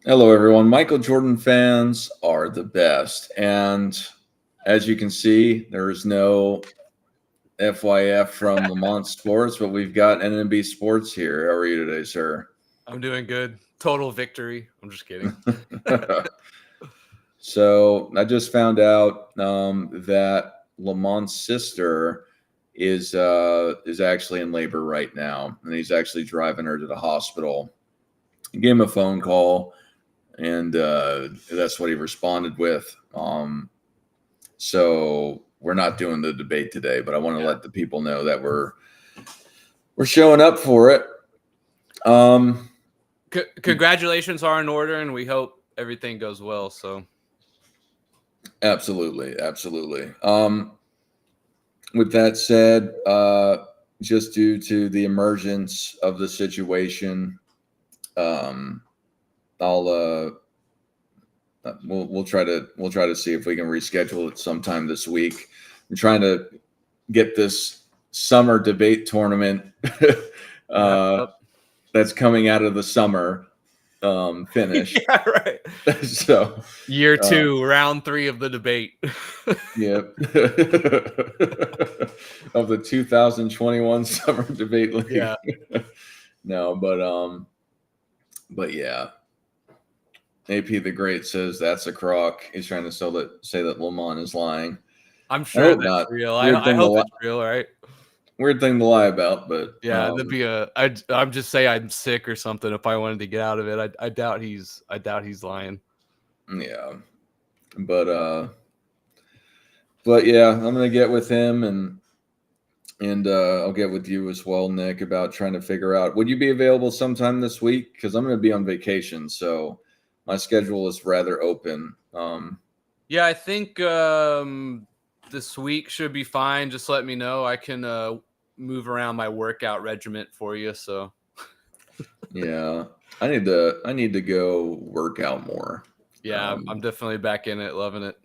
Hello, everyone. Michael Jordan fans are the best. And as you can see, there is no FYF from Lamont Sports, but we've got NNB Sports here. How are you today, sir? I'm doing good. Total victory. I'm just kidding. So I just found out that Lamont's sister is actually in labor right now, and he's actually driving her to the hospital. He gave him a phone call, and that's what he responded with. So we're not doing the debate today, but I want to let the people know that we're showing up for it. Congratulations are in order, and we hope everything goes well. So, absolutely. With that said, just due to the emergence of the situation, I'll we'll try to see if we can reschedule it sometime this week. I'm trying to get this summer debate tournament that's coming out of the summer finish. Yeah, right. So year 2, round 3 of the debate. Yep. Of the 2021 summer debate league. Yeah. No, but yeah. AP the Great says that's a crock. He's trying to say that Lamont is lying. I'm sure that's not. real. I hope it's real, right? Weird thing to lie about, but yeah, that'd be I'm just say I'm sick or something if I wanted to get out of it. I doubt he's lying. Yeah, but yeah, I'm gonna get with him and I'll get with you as well, Nick, about trying to figure out. Would you be available sometime this week? Because I'm going to be on vacation, so my schedule is rather open. Yeah, I think this week should be fine. Just let me know. I can move around my workout regiment for you. So yeah, I need to go work out more. Yeah, I'm definitely back in it, loving it.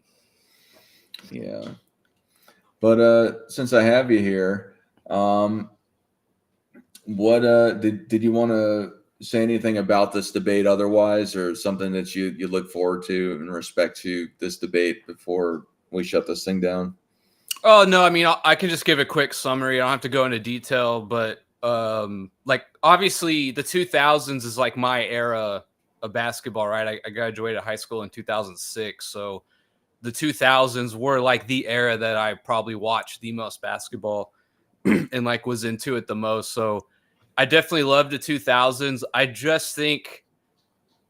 Yeah, but since I have you here, what did you want to say anything about this debate otherwise, or something that you look forward to in respect to this debate before we shut this thing down? Oh no, I mean I can just give a quick summary. I don't have to go into detail, but like obviously the 2000s is like my era of basketball, right? I graduated high school in 2006, so the 2000s were like the era that I probably watched the most basketball and like was into it the most. So I definitely loved the 2000s. I just think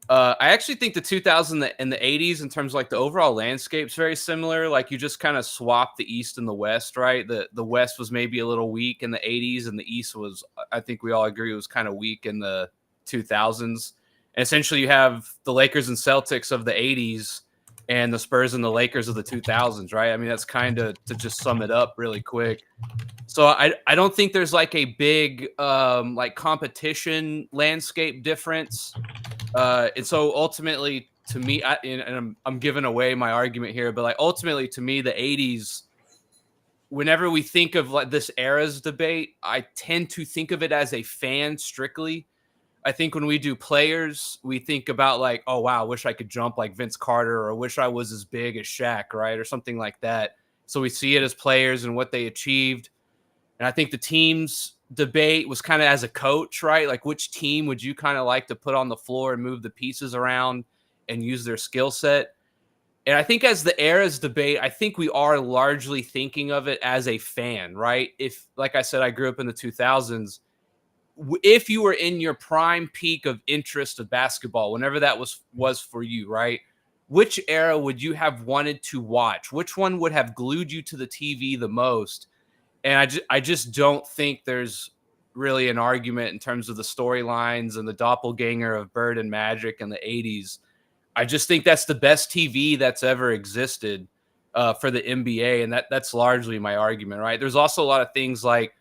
I actually think the 2000s and the 80s in terms of like the overall landscape's very similar. Like you just kind of swap the East and the West, right? The West was maybe a little weak in the 80s and the East was, I think we all agree, was kind of weak in the 2000s. And essentially you have the Lakers and Celtics of the 80s and the Spurs and the Lakers of the 2000s, right? I mean, that's kind of to just sum it up really quick. So I don't think there's like a big like competition landscape difference. And so ultimately, to me, and I'm giving away my argument here, but like ultimately, to me, the 80s, whenever we think of like this era's debate, I tend to think of it as a fan strictly. I think when we do players, we think about like, oh wow, I wish I could jump like Vince Carter, or I wish I was as big as Shaq, right, or something like that. So we see it as players and what they achieved. And I think the teams debate was kind of as a coach, right? Like which team would you kind of like to put on the floor and move the pieces around and use their skill set? And I think as the eras debate, I think we are largely thinking of it as a fan, right? If, like I said, I grew up in the 2000s. If you were in your prime peak of interest of basketball, whenever that was for you, right? Which era would you have wanted to watch? Which one would have glued you to the TV the most? And I just don't think there's really an argument in terms of the storylines and the doppelganger of Bird and Magic in the 80s. I just think that's the best TV that's ever existed for the NBA. And that's largely my argument, right? There's also a lot of things like,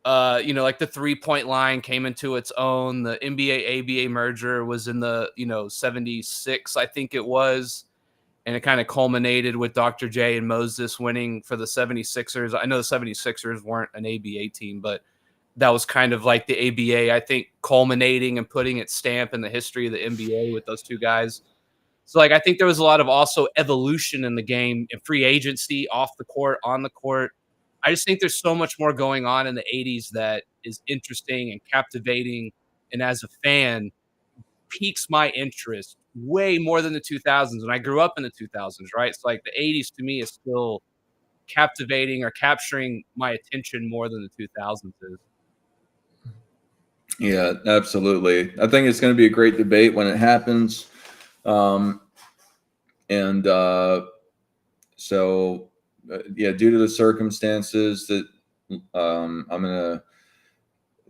like the 3-point line came into its own. The NBA ABA merger was in the, 76, I think it was. And it kind of culminated with Dr. J and Moses winning for the 76ers. I know the 76ers weren't an ABA team, but that was kind of like the ABA, I think, culminating and putting its stamp in the history of the NBA with those two guys. So, like, I think there was a lot of also evolution in the game and free agency off the court, on the court. I just think there's so much more going on in the 80s that is interesting and captivating. And as a fan, piques my interest way more than the 2000s. When I grew up in the 2000s, right? So, like, the 80s to me is still captivating or capturing my attention more than the 2000s is. Yeah, absolutely. I think it's going to be a great debate when it happens. And so, yeah, due to the circumstances that I'm going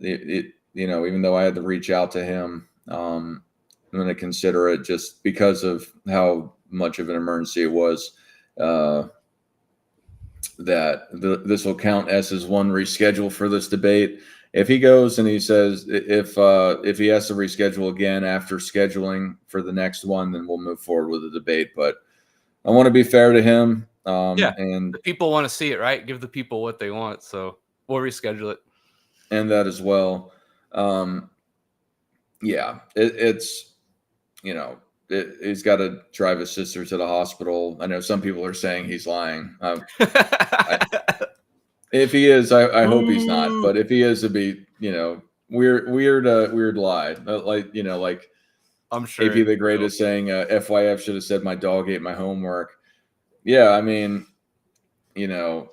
to, even though I had to reach out to him, I'm going to consider it just because of how much of an emergency it was. This will count as his one reschedule for this debate. If he goes and he says if he has to reschedule again after scheduling for the next one, then we'll move forward with the debate. But I want to be fair to him. Yeah, And the people want to see it, right? Give the people what they want. So we'll reschedule it. And that as well. Yeah, it's he's got to drive his sister to the hospital. I know some people are saying he's lying. If he is, I hope he's not. But if he is, it'd be weird lie. Like I'm sure AP the Great is saying FYF should have said my dog ate my homework. Yeah, I mean, that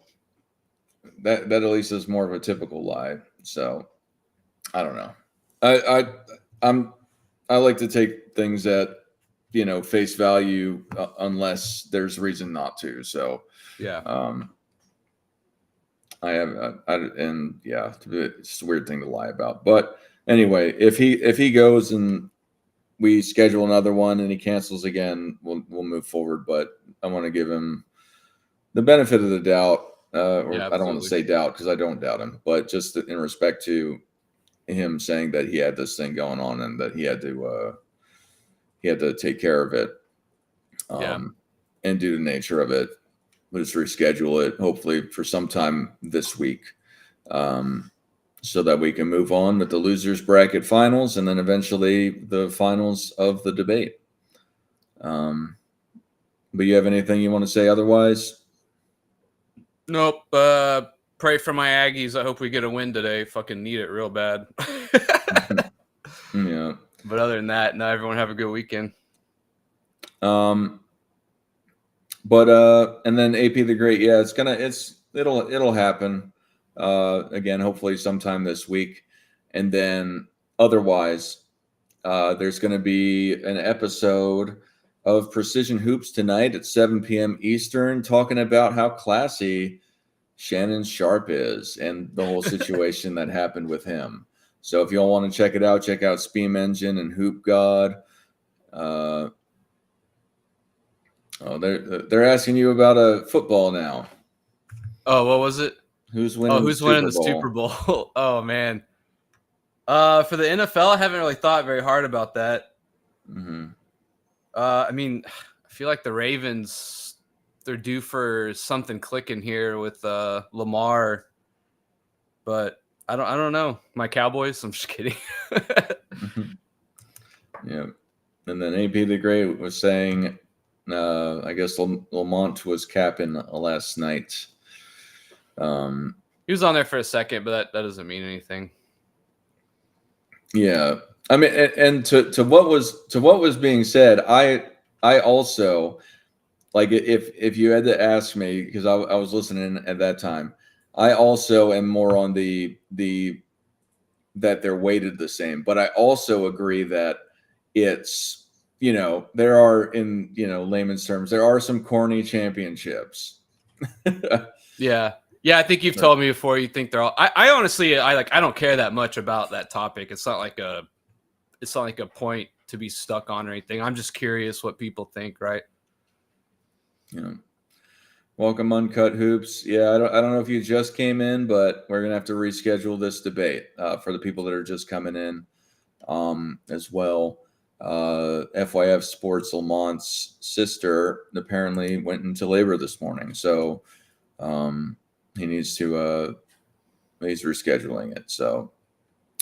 at least is more of a typical lie. So I don't know. I like to take things at face value unless there's reason not to. So yeah. It's a weird thing to lie about. But anyway, if he goes and we schedule another one and he cancels again, we'll move forward. But I want to give him the benefit of the doubt, I don't want to say doubt because I don't doubt him, but just in respect to him saying that he had this thing going on and that he had to take care of it. And due to the nature of it, we'll just reschedule it, hopefully for some time this week, so that we can move on with the losers bracket finals and then eventually the finals of the debate. But you have anything you want to say otherwise? Nope. Pray for my Aggies. I hope we get a win today. Fucking need it real bad. Yeah. But other than that, no, everyone have a good weekend. And then AP the Great, yeah, it'll happen. Again, hopefully sometime this week. And then otherwise, there's going to be an episode of Precision Hoops tonight at 7 p.m. Eastern, talking about how classy Shannon Sharp is and the whole situation that happened with him. So if y'all want to check it out, check out Steam Engine and Hoop God. They're asking you about football now. Oh, what was it? Who's winning the Super Bowl? Oh man. For the NFL, I haven't really thought very hard about that. Mm-hmm. I mean, I feel like the Ravens, they're due for something clicking here with Lamar, but I don't know. My Cowboys. I'm just kidding. Yeah, and then AP the Great was saying, I guess Lamont was capping last night. He was on there for a second, but that doesn't mean anything. Yeah, I mean, and to what was being said, I also, like, if you had to ask me, because I was listening at that time, I also am more on the that they're weighted the same, but I also agree that it's there are, in layman's terms, there are some corny championships. Yeah. I think you've told me before. You think they're all. I honestly, I don't care that much about that topic. It's not like a point to be stuck on or anything. I'm just curious what people think, right? Yeah. Welcome, Uncut Hoops. Yeah, I don't know if you just came in, but we're gonna have to reschedule this debate for the people that are just coming in, as well. FYF Sports Lamont's sister apparently went into labor this morning, so he needs to he's rescheduling it. So,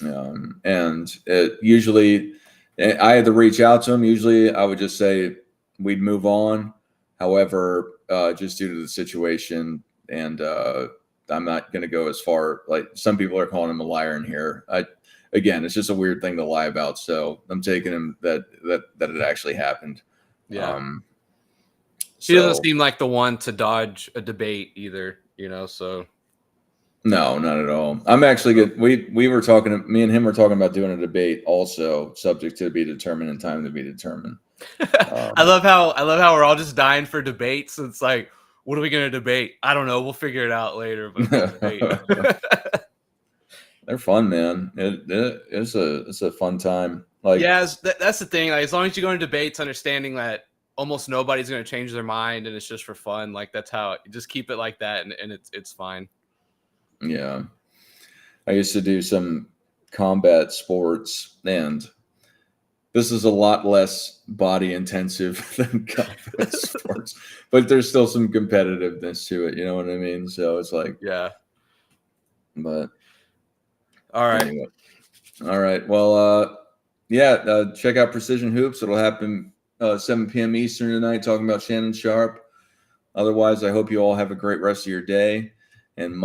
and it usually I had to reach out to him. Usually I would just say we'd move on. However, just due to the situation, and I'm not going to go as far. Like some people are calling him a liar in here. Again, it's just a weird thing to lie about. So I'm taking him that it actually happened. Yeah. So, He doesn't seem like the one to dodge a debate either, so. No, not at all. I'm actually good. We were talking, me and him were talking about doing a debate also, subject to be determined and time to be determined. I love how we're all just dying for debates. It's like, what are we gonna debate? I don't know. We'll figure it out later, but we'll debate. They're fun, man. It's a fun time. Like, yeah, that's the thing. Like, as long as you go into debates, understanding that almost nobody's gonna change their mind, and it's just for fun. Like that's how. Just keep it like that, and it's fine. Yeah, I used to do some combat sports, and this is a lot less body intensive than combat sports, but there's still some competitiveness to it. You know what I mean? So it's like, yeah. But all right, anyway. All right. Well, yeah. Check out Precision Hoops. It'll happen 7 p.m. Eastern tonight. Talking about Shannon Sharp. Otherwise, I hope you all have a great rest of your day. And Mike.